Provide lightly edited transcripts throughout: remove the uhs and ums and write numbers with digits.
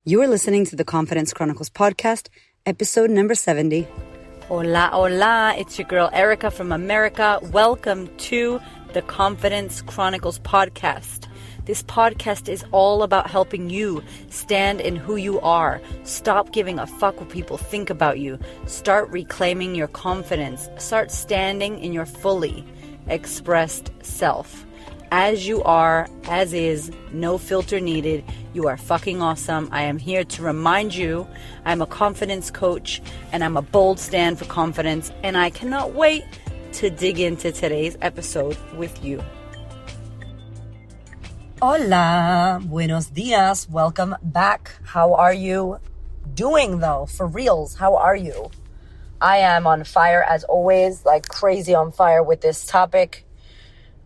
You are listening to the Confidence Chronicles podcast, episode number 70. Hola, hola. It's your girl Erica from America. Welcome to the Confidence Chronicles podcast. This podcast is all about helping you stand in who you are. Stop giving a fuck what people think about you. Start reclaiming your confidence. Start standing in your fully expressed self. As you are, as is, no filter needed. You are fucking awesome. I am here to remind you I'm a confidence coach and I'm a bold stand for confidence, and I cannot wait to dig into today's episode with you. Hola, buenos dias, welcome back. How are you doing though? For reals, how are you? I am on fire as always, like crazy on fire with this topic.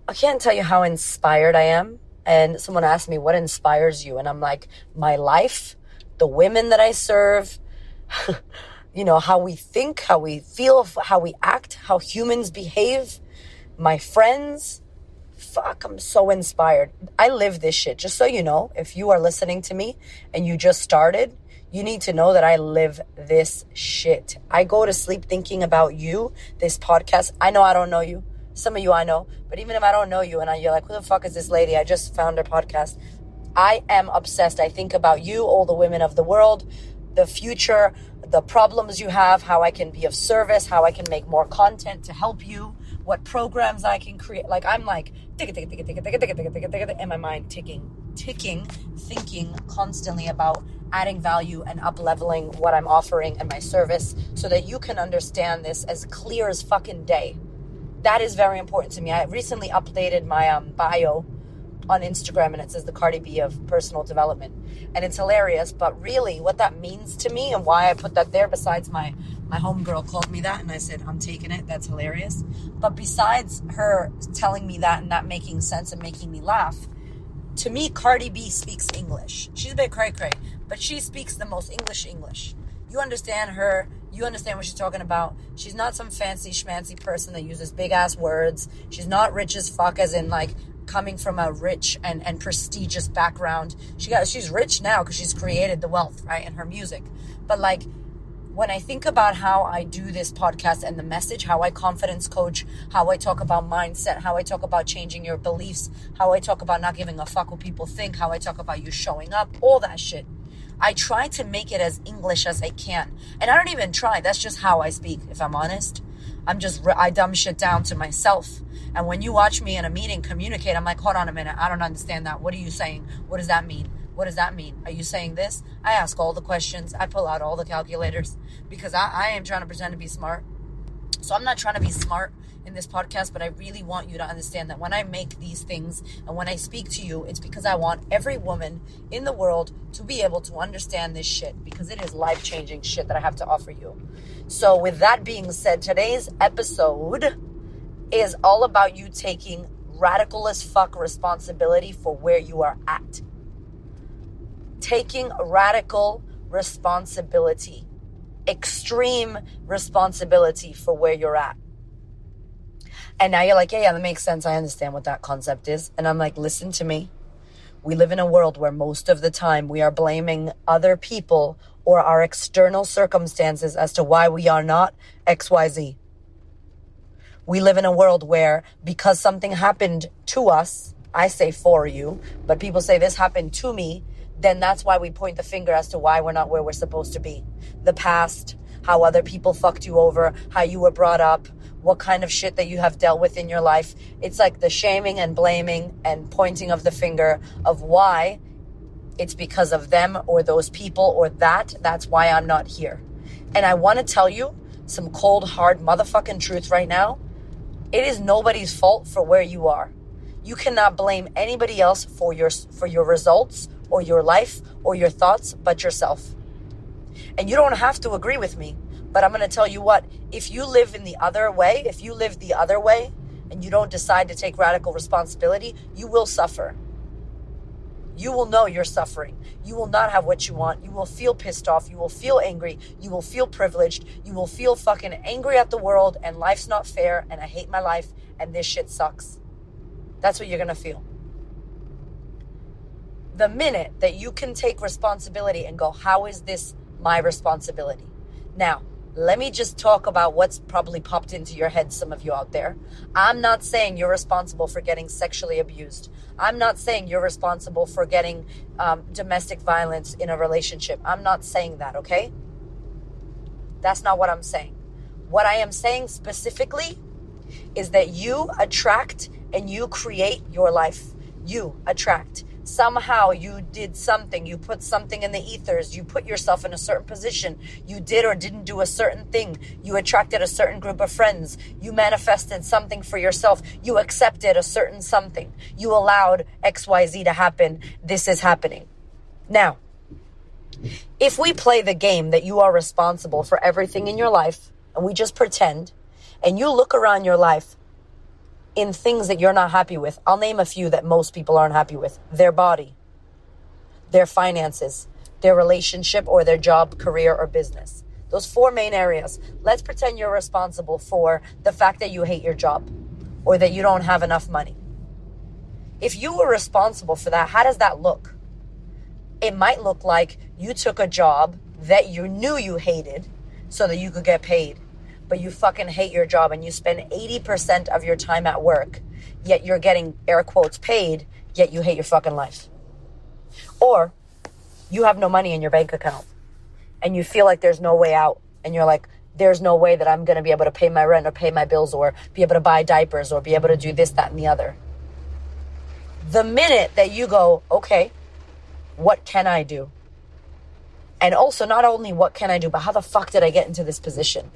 I can't tell you how inspired I am. And someone asked me, what inspires you? And I'm like, my life, the women that I serve, how we think, how we feel, how we act, how humans behave, my friends. Fuck, I'm so inspired. I live this shit. Just so you know, if you are listening to me and you just started, you need to know that I live this shit. I go to sleep thinking about you, this podcast. I know I don't know you. Some of you I know, but even if I don't know you and you're like, who the fuck is this lady? I just found her podcast. I am obsessed. I think about you, all the women of the world, the future, the problems you have, how I can be of service, how I can make more content to help you, what programs I can create. Like I'm like, in my mind ticking, thinking constantly about adding value and up-leveling what I'm offering and my service so that you can understand this as clear as fucking day. That is very important to me. I recently updated my bio on Instagram, and it says the Cardi B of personal development. And it's hilarious, but really what that means to me and why I put that there, besides my homegirl called me that, and I said, I'm taking it. That's hilarious. But besides her telling me that and that making sense and making me laugh, to me, Cardi B speaks English. She's a bit cray-cray, but she speaks the most English. You understand her. You understand what she's talking about. She's not some fancy schmancy person that uses big ass words. She's not rich as fuck, as in like coming from a rich and prestigious background. She's rich now because she's created the wealth, right, in her music. But like when I think about how I do this podcast and the message, how I confidence coach, how I talk about mindset, how I talk about changing your beliefs, how I talk about not giving a fuck what people think, how I talk about you showing up, all that shit. I try to make it as English as I can. And I don't even try. That's just how I speak, if I'm honest. I dumb shit down to myself. And when you watch me in a meeting communicate, I'm like, hold on a minute. I don't understand that. What are you saying? What does that mean? What does that mean? Are you saying this? I ask all the questions. I pull out all the calculators because I am trying to pretend to be smart. So I'm not trying to be smart in this podcast, but I really want you to understand that when I make these things and when I speak to you, it's because I want every woman in the world to be able to understand this shit, because it is life-changing shit that I have to offer you. So with that being said, today's episode is all about you taking radical as fuck responsibility for where you are at. Taking radical responsibility, extreme responsibility for where you're at. And now you're like, yeah, that makes sense. I understand what that concept is. And I'm like, listen to me. We live in a world where most of the time we are blaming other people or our external circumstances as to why we are not XYZ. We live in a world where because something happened to us, I say for you, but people say this happened to me, then that's why we point the finger as to why we're not where we're supposed to be. The past, how other people fucked you over, how you were brought up, what kind of shit that you have dealt with in your life. It's like the shaming and blaming and pointing of the finger of why it's because of them or those people or that's why I'm not here. And I want to tell you some cold, hard motherfucking truth right now. It is nobody's fault for where you are. You cannot blame anybody else for your results or your life or your thoughts but yourself. And you don't have to agree with me. But I'm going to tell you what, if you live the other way and you don't decide to take radical responsibility, you will suffer. You will know you're suffering. You will not have what you want. You will feel pissed off. You will feel angry. You will feel privileged. You will feel fucking angry at the world and life's not fair and I hate my life and this shit sucks. That's what you're going to feel. The minute that you can take responsibility and go, how is this my responsibility? Now, let me just talk about what's probably popped into your head, some of you out there. I'm not saying you're responsible for getting sexually abused. I'm not saying you're responsible for getting domestic violence in a relationship. I'm not saying that, okay? That's not what I'm saying. What I am saying specifically is that you attract and you create your life. You attract. Somehow you did something, you put something in the ethers, you put yourself in a certain position, you did or didn't do a certain thing, you attracted a certain group of friends, you manifested something for yourself, you accepted a certain something, you allowed XYZ to happen, this is happening. Now, if we play the game that you are responsible for everything in your life, and we just pretend, and you look around your life in things that you're not happy with. I'll name a few that most people aren't happy with. Their body, their finances, their relationship, or their job, career, or business. Those 4 main areas. Let's pretend you're responsible for the fact that you hate your job or that you don't have enough money. If you were responsible for that, how does that look? It might look like you took a job that you knew you hated so that you could get paid. But you fucking hate your job and you spend 80% of your time at work, yet you're getting air quotes paid, yet you hate your fucking life. Or you have no money in your bank account and you feel like there's no way out. And you're like, there's no way that I'm going to be able to pay my rent or pay my bills or be able to buy diapers or be able to do this, that, and the other. The minute that you go, okay, what can I do? And also not only what can I do, but how the fuck did I get into this position?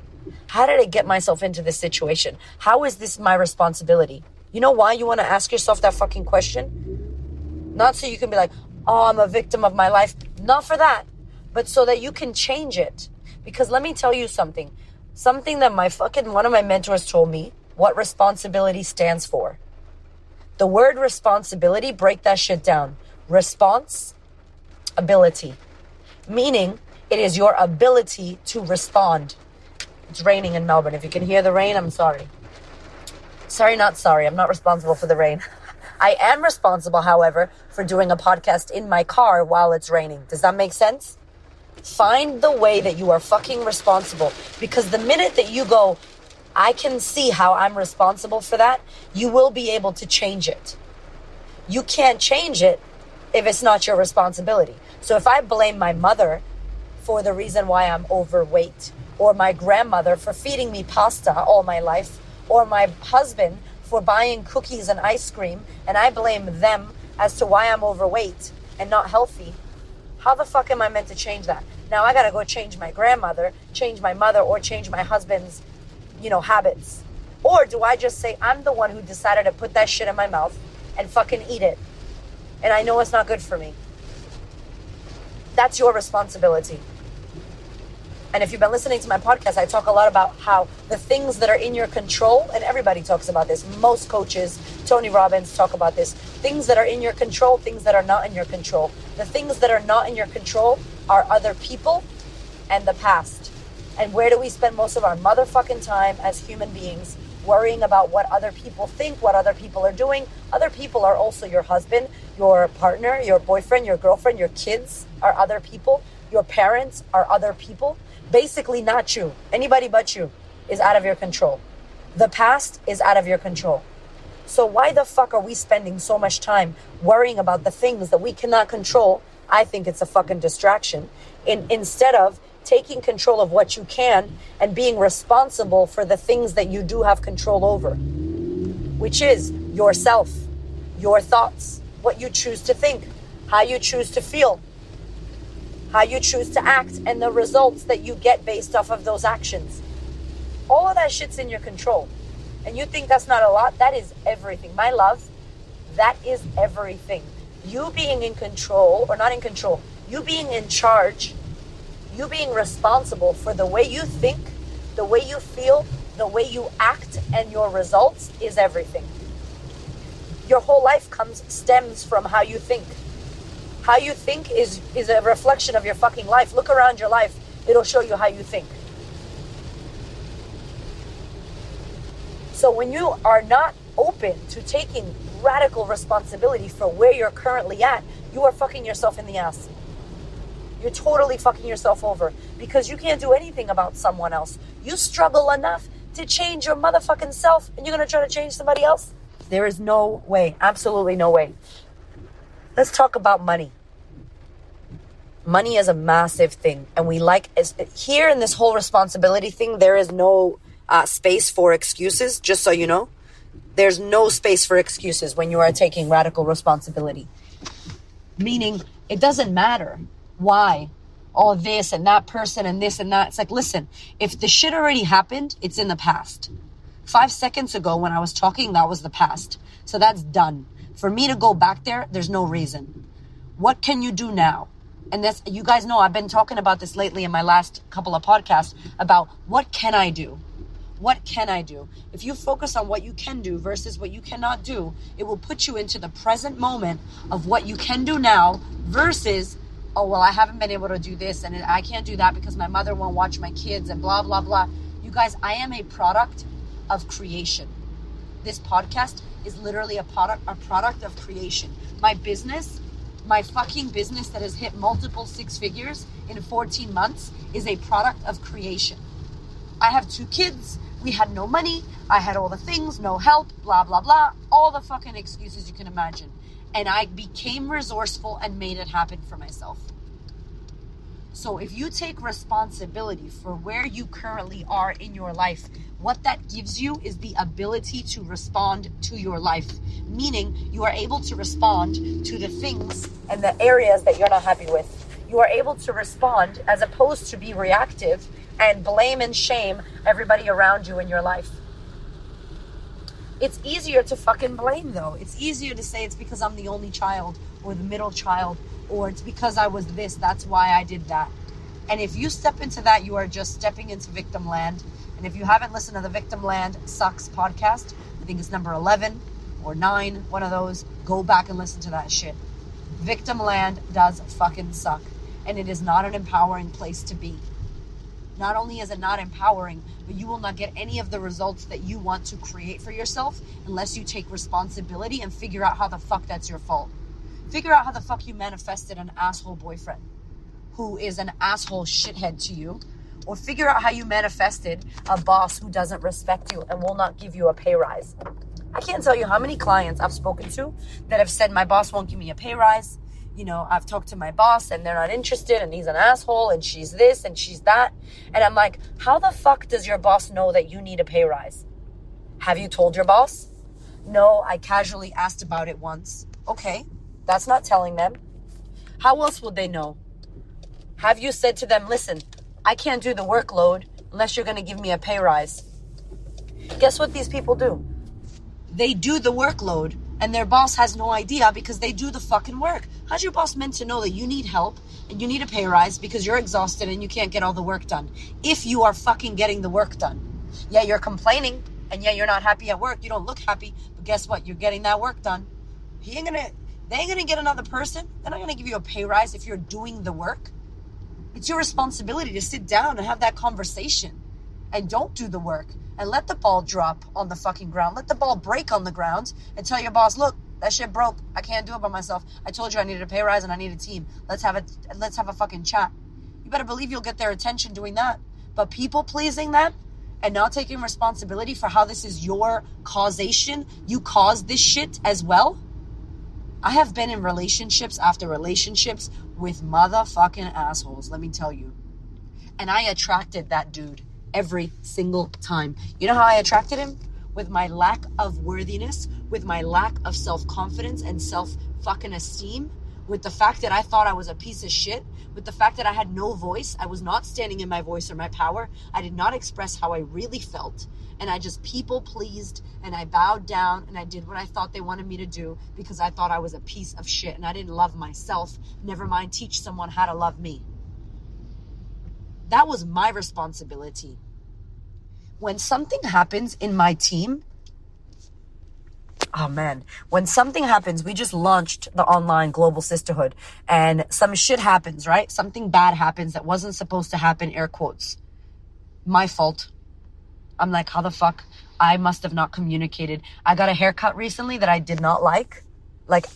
How did I get myself into this situation? How is this my responsibility? You know why you want to ask yourself that fucking question? Not so you can be like, oh, I'm a victim of my life. Not for that, but so that you can change it. Because let me tell you something. Something that one of my mentors told me, what responsibility stands for. The word responsibility, break that shit down. Response, ability. Meaning, it is your ability to respond. It's raining in Melbourne. If you can hear the rain, I'm sorry. Sorry, not sorry. I'm not responsible for the rain. I am responsible, however, for doing a podcast in my car while it's raining. Does that make sense? Find the way that you are fucking responsible. Because the minute that you go, I can see how I'm responsible for that, you will be able to change it. You can't change it if it's not your responsibility. So if I blame my mother for the reason why I'm overweight, or my grandmother for feeding me pasta all my life, or my husband for buying cookies and ice cream, and I blame them as to why I'm overweight and not healthy, how the fuck am I meant to change that? Now I gotta go change my grandmother, change my mother, or change my husband's, habits. Or do I just say, I'm the one who decided to put that shit in my mouth and fucking eat it, and I know it's not good for me? That's your responsibility. And if you've been listening to my podcast, I talk a lot about how the things that are in your control, and everybody talks about this, most coaches, Tony Robbins talk about this, things that are in your control, things that are not in your control. The things that are not in your control are other people and the past. And where do we spend most of our motherfucking time as human beings? Worrying about what other people think, what other people are doing. Other people are also your husband, your partner, your boyfriend, your girlfriend, your kids are other people. Your parents are other people. Basically not you. Anybody but you is out of your control. The past is out of your control. So why the fuck are we spending so much time worrying about the things that we cannot control? I think it's a fucking distraction. Instead of taking control of what you can and being responsible for the things that you do have control over, which is yourself, your thoughts, what you choose to think, how you choose to feel, how you choose to act, and the results that you get based off of those actions. All of that shit's in your control. And you think that's not a lot? That is everything. My love, that is everything. You being in control, or not in control, you being in charge, you being responsible for the way you think, the way you feel, the way you act, and your results is everything. Your whole life stems from how you think. How you think is a reflection of your fucking life. Look around your life. It'll show you how you think. So when you are not open to taking radical responsibility for where you're currently at, you are fucking yourself in the ass. You're totally fucking yourself over because you can't do anything about someone else. You struggle enough to change your motherfucking self, and you're going to try to change somebody else? There is no way. Absolutely no way. Let's talk about money. Money is a massive thing. And here in this whole responsibility thing, there is no space for excuses, just so you know. There's no space for excuses when you are taking radical responsibility. Meaning, it doesn't matter why all this and that person and this and that. It's like, listen, if the shit already happened, it's in the past. 5 seconds ago when I was talking, that was the past. So that's done. For me to go back there, there's no reason. What can you do now? And that's, you guys know I've been talking about this lately in my last couple of podcasts about what can I do? What can I do? If you focus on what you can do versus what you cannot do, it will put you into the present moment of what you can do now versus, oh, well, I haven't been able to do this and I can't do that because my mother won't watch my kids and blah, blah, blah. You guys, I am a product of creation. This podcast is literally a product of creation. My business, my fucking business that has hit multiple 6 figures in 14 months is a product of creation. I have 2 kids. We had no money. I had all the things, no help, blah, blah, blah. All the fucking excuses you can imagine. And I became resourceful and made it happen for myself. So if you take responsibility for where you currently are in your life, what that gives you is the ability to respond to your life. Meaning you are able to respond to the things and the areas that you're not happy with. You are able to respond as opposed to be reactive and blame and shame everybody around you in your life. It's easier to fucking blame though. It's easier to say it's because I'm the only child or the middle child or it's because I was this, that's why I did that. And if you step into that, you are just stepping into victim land. And if you haven't listened to the Victim Land Sucks podcast, I think it's number 11 or 9, one of those, go back and listen to that shit. Victim land does fucking suck. And it is not an empowering place to be. Not only is it not empowering, but you will not get any of the results that you want to create for yourself unless you take responsibility and figure out how the fuck that's your fault. Figure out how the fuck you manifested an asshole boyfriend who is an asshole shithead to you. Or figure out how you manifested a boss who doesn't respect you and will not give you a pay rise. I can't tell you how many clients I've spoken to that have said my boss won't give me a pay rise. You know, I've talked to my boss and they're not interested and he's an asshole and she's this and she's that. And I'm like, how the fuck does your boss know that you need a pay rise? Have you told your boss? No, I casually asked about it once. Okay, that's not telling them. How else would they know? Have you said to them, listen, I can't do the workload unless you're going to give me a pay rise? Guess what these people do? They do the workload and their boss has no idea because they do the fucking work. How's your boss meant to know that you need help and you need a pay rise because you're exhausted and you can't get all the work done if you are fucking getting the work done? Yeah, you're complaining and yeah, you're not happy at work. You don't look happy, but guess what? You're getting that work done. They ain't gonna get another person. They're not gonna give you a pay rise if you're doing the work. It's your responsibility to sit down and have that conversation and don't do the work and let the ball drop on the fucking ground. Let the ball break on the ground and tell your boss, look, that shit broke. I can't do it by myself. I told you I needed a pay rise and I need a team. Let's have a fucking chat. You better believe you'll get their attention doing that. But people pleasing them and not taking responsibility for how this is your causation, you caused this shit as well. I have been in relationships after relationships with motherfucking assholes, let me tell you. And I attracted that dude every single time. You know how I attracted him? With my lack of worthiness, with my lack of self-confidence and self-fucking esteem, with the fact that I thought I was a piece of shit, with the fact that I had no voice. I was not standing in my voice or my power. I did not express how I really felt. And I just people pleased and I bowed down and I did what I thought they wanted me to do because I thought I was a piece of shit and I didn't love myself. Never mind teach someone how to love me. That was my responsibility. When something happens in my team, oh man, when something happens, we just launched the online Global Sisterhood and some shit happens, right? Something bad happens that wasn't supposed to happen, air quotes. My fault. I'm like, how the fuck? I must have not communicated. I got a haircut recently that I did not like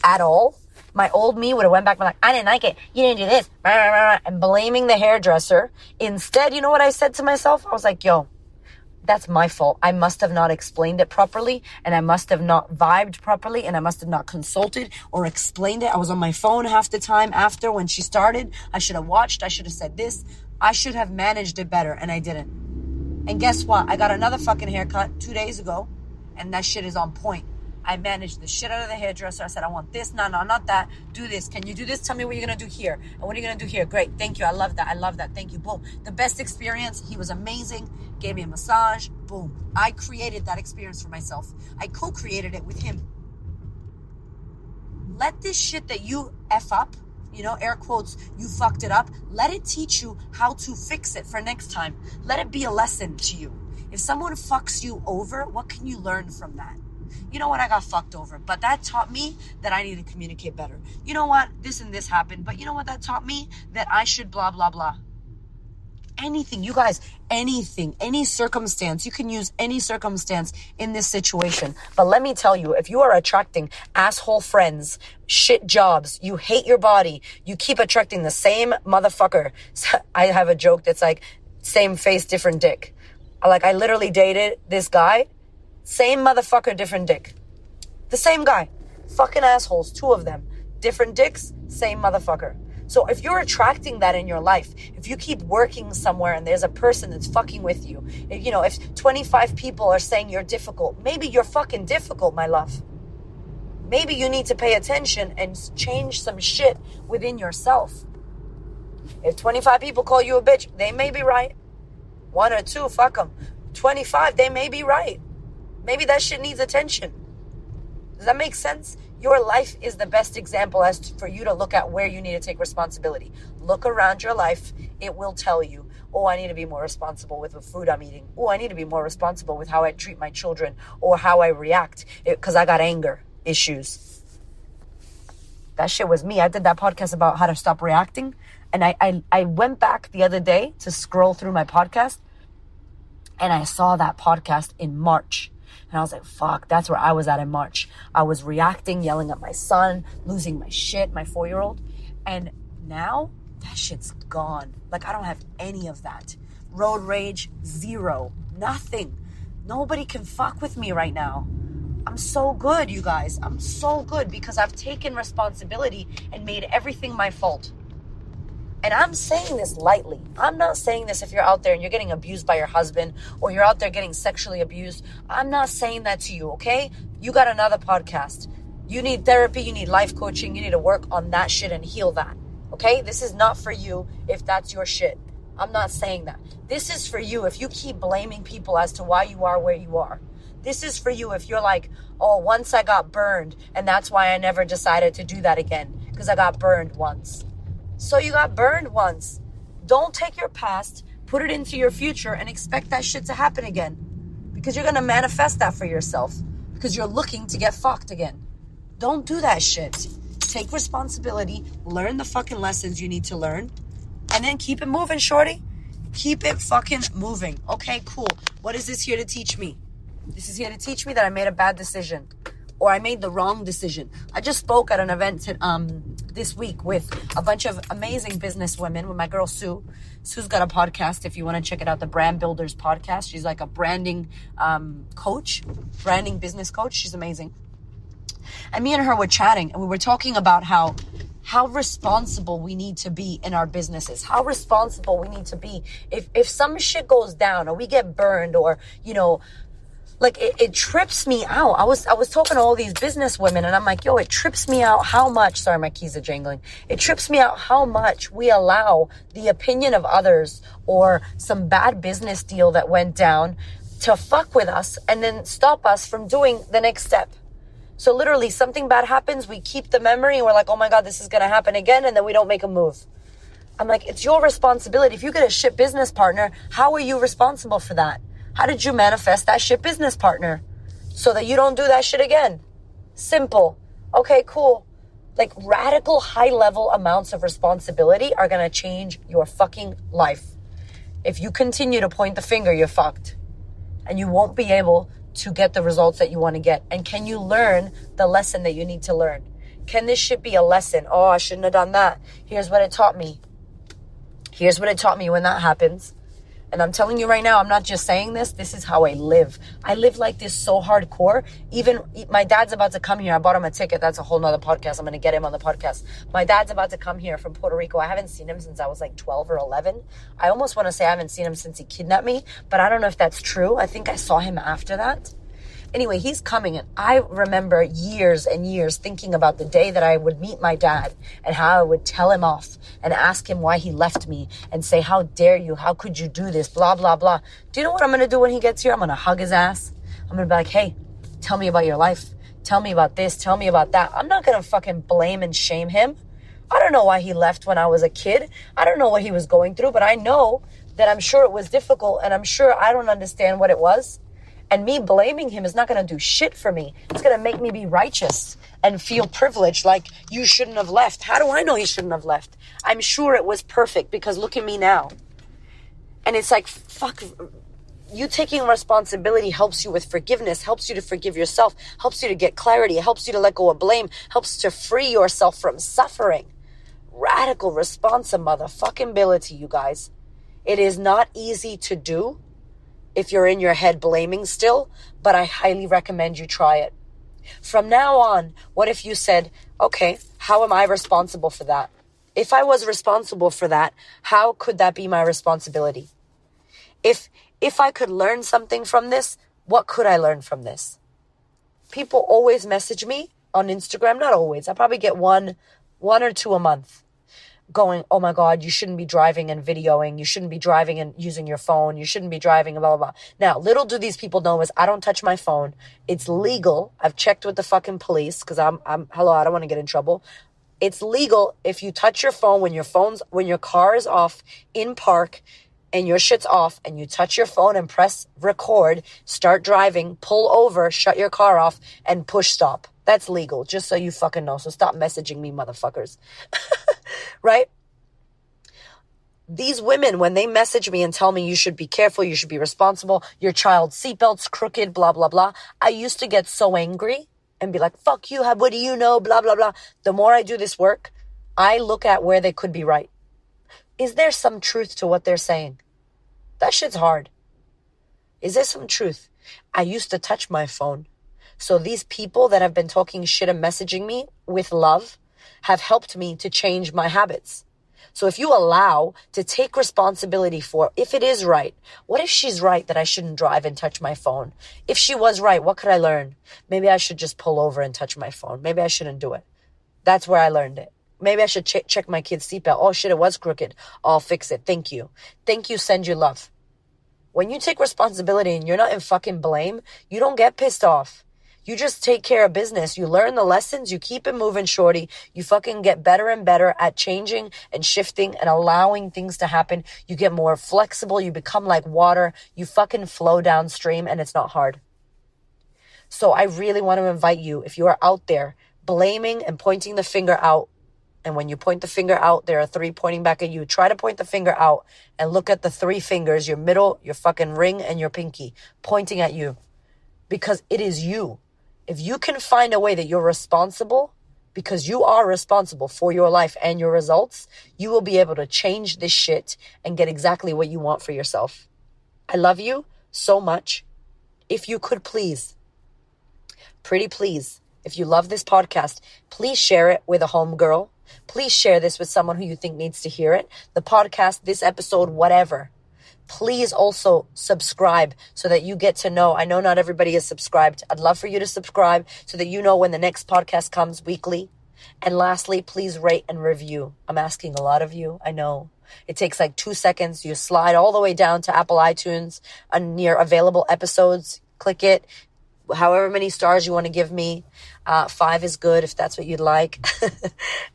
at all. My old me would have went back and been like, I didn't like it. You didn't do this. And blaming the hairdresser. Instead, you know what I said to myself? I was like, yo, that's my fault. I must have not explained it properly, and I must have not vibed properly, and I must have not consulted or explained it. I was on my phone half the time after when she started. I should have watched. I should have said this. I should have managed it better, and I didn't. And guess what? I got another fucking haircut 2 days ago, and that shit is on point. I managed the shit out of the hairdresser. I said, I want this. No, not that. Do this. Can you do this? Tell me what you're going to do here. And what are you going to do here? Great. Thank you. I love that. Thank you. Boom. The best experience. He was amazing. Gave me a massage. Boom. I created that experience for myself. I co-created it with him. Let this shit that you F up, air quotes, you fucked it up. Let it teach you how to fix it for next time. Let it be a lesson to you. If someone fucks you over, what can you learn from that? You know what? I got fucked over, but that taught me that I need to communicate better. You know what? This and this happened, but you know what that taught me? That I should blah, blah, blah. Anything, you guys, anything, any circumstance, you can use any circumstance in this situation. But let me tell you, if you are attracting asshole friends, shit jobs, you hate your body, you keep attracting the same motherfucker. I have a joke that's like, same face, different dick. I literally dated this guy. Same motherfucker, different dick. The same guy. Fucking assholes, 2 of them. Different dicks, same motherfucker. So if you're attracting that in your life, if you keep working somewhere and there's a person that's fucking with you, if 25 people are saying you're difficult, maybe you're fucking difficult, my love. Maybe you need to pay attention and change some shit within yourself. If 25 people call you a bitch, they may be right. 1 or 2, fuck them. 25, they may be right. Maybe that shit needs attention. Does that make sense? Your life is the best example for you to look at where you need to take responsibility. Look around your life. It will tell you, oh, I need to be more responsible with the food I'm eating. Oh, I need to be more responsible with how I treat my children or how I react because I got anger issues. That shit was me. I did that podcast about how to stop reacting. And I went back the other day to scroll through my podcast, and I saw that podcast in March. And I was like, fuck, that's where I was at in March. I was reacting, yelling at my son, losing my shit, my 4-year-old. And now that shit's gone. I don't have any of that. Road rage, 0, nothing. Nobody can fuck with me right now. I'm so good, you guys. I'm so good because I've taken responsibility and made everything my fault. And I'm saying this lightly. I'm not saying this if you're out there and you're getting abused by your husband or you're out there getting sexually abused. I'm not saying that to you, okay? You got another podcast. You need therapy. You need life coaching. You need to work on that shit and heal that, okay? This is not for you if that's your shit. I'm not saying that. This is for you if you keep blaming people as to why you are where you are. This is for you if you're like, oh, once I got burned and that's why I never decided to do that again because I got burned once. So you got burned once. Don't take your past, put it into your future, and expect that shit to happen again. Because you're going to manifest that for yourself. Because you're looking to get fucked again. Don't do that shit. Take responsibility. Learn the fucking lessons you need to learn. And then keep it moving, shorty. Keep it fucking moving. Okay, cool. What is this here to teach me? This is here to teach me that I made a bad decision. Or I made the wrong decision. I just spoke at an event this week with a bunch of amazing business women with my girl Sue. Sue's got a podcast if you want to check it out, the Brand Builders podcast. She's like a branding coach, branding business coach. She's amazing. And me and her were chatting and we were talking about how responsible we need to be in our businesses. How responsible we need to be if some shit goes down or we get burned or, it trips me out. I was talking to all these business women and I'm like, yo, it trips me out how much, sorry, my keys are jangling. It trips me out how much we allow the opinion of others or some bad business deal that went down to fuck with us and then stop us from doing the next step. So literally something bad happens, we keep the memory and we're like, oh my God, this is going to happen again. And then we don't make a move. I'm like, it's your responsibility. If you get a shit business partner, how are you responsible for that? How did you manifest that shit business partner so that you don't do that shit again? Simple. Okay, cool. Radical high level amounts of responsibility are going to change your fucking life. If you continue to point the finger, you're fucked. And you won't be able to get the results that you want to get? And can you learn the lesson that you need to learn? Can this shit be a lesson? Oh, I shouldn't have done that. Here's what it taught me. Here's what it taught me when that happens. And I'm telling you right now, I'm not just saying this. This is how I live. I live like this so hardcore. Even my dad's about to come here. I bought him a ticket. That's a whole nother podcast. I'm going to get him on the podcast. My dad's about to come here from Puerto Rico. I haven't seen him since I was like 12 or 11. I almost want to say I haven't seen him since he kidnapped me, but I don't know if that's true. I think I saw him after that. Anyway, he's coming, and I remember years and years thinking about the day that I would meet my dad and how I would tell him off and ask him why he left me and say, how dare you? How could you do this? Blah, blah, blah. Do you know what I'm going to do when he gets here? I'm going to hug his ass. I'm going to be like, hey, tell me about your life. Tell me about this. Tell me about that. I'm not going to fucking blame and shame him. I don't know why he left when I was a kid. I don't know what he was going through, but I know that I'm sure it was difficult, and I'm sure I don't understand what it was. And me blaming him is not going to do shit for me. It's going to make me be righteous and feel privileged, like you shouldn't have left. How do I know he shouldn't have left? I'm sure it was perfect, because look at me now. And it's like, fuck, you taking responsibility helps you with forgiveness, helps you to forgive yourself, helps you to get clarity, helps you to let go of blame, helps to free yourself from suffering. Radical responsive motherfucking ability, you guys. It is not easy to do if you're in your head blaming still, but I highly recommend you try it. From now on, what if you said, okay, how am I responsible for that? If I was responsible for that, how could that be my responsibility? If I could learn something from this, what could I learn from this? People always message me on Instagram, not always. I probably get one or two a month, going, oh my God, you shouldn't be driving and videoing. You shouldn't be driving and using your phone. You shouldn't be driving and blah, blah, blah. Now, little do these people know is I don't touch my phone. It's legal. I've checked with the fucking police because hello, I don't want to get in trouble. It's legal if you touch your phone when your car is off in park and your shit's off and you touch your phone and press record, start driving, pull over, shut your car off and push stop. That's legal, just so you fucking know. So stop messaging me, motherfuckers. Right? These women, when they message me and tell me you should be careful, you should be responsible, your child's seatbelt's crooked, blah, blah, blah. I used to get so angry and be like, fuck you, what do you know, blah, blah, blah. The more I do this work, I look at where they could be right. Is there some truth to what they're saying? That shit's hard. Is there some truth? I used to touch my phone. So these people that have been talking shit and messaging me with love have helped me to change my habits. So if you allow to take responsibility for if it is right, what if she's right that I shouldn't drive and touch my phone? If she was right, what could I learn? Maybe I should just pull over and touch my phone. Maybe I shouldn't do it. That's where I learned it. Maybe I should check my kid's seatbelt. Oh shit, it was crooked. I'll fix it. Thank you. Thank you, send you love. When you take responsibility and you're not in fucking blame, you don't get pissed off. You just take care of business. You learn the lessons. You keep it moving, shorty. You fucking get better and better at changing and shifting and allowing things to happen. You get more flexible. You become like water. You fucking flow downstream and it's not hard. So I really want to invite you, if you are out there blaming and pointing the finger out, and when you point the finger out, there are three pointing back at you. Try to point the finger out and look at the three fingers, your middle, your fucking ring, and your pinky, pointing at you. Because it is you. If you can find a way that you're responsible, because you are responsible for your life and your results, you will be able to change this shit and get exactly what you want for yourself. I love you so much. If you could please, pretty please, if you love this podcast, please share it with a homegirl. Please share this with someone who you think needs to hear it. The podcast, this episode, whatever. Please also subscribe so that you get to know. I know not everybody is subscribed. I'd love for you to subscribe so that you know when the next podcast comes weekly. And lastly, please rate and review. I'm asking a lot of you. I know. It takes like 2 seconds. You slide all the way down to Apple iTunes on your available episodes. Click it. However many stars you want to give me. 5 is good if that's what you'd like.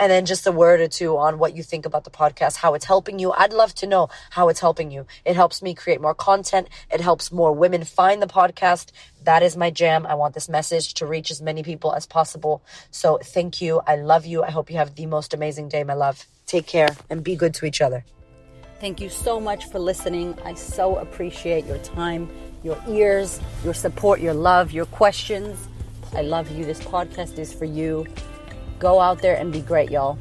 And then just a word or two on what you think about the podcast, how it's helping you. I'd love to know how it's helping you. It helps me create more content. It helps more women find the podcast. That is my jam. I want this message to reach as many people as possible. So thank you. I love you. I hope you have the most amazing day, my love. Take care and be good to each other. Thank you so much for listening. I so appreciate your time, your ears, your support, your love, your questions. I love you. This podcast is for you. Go out there and be great, y'all.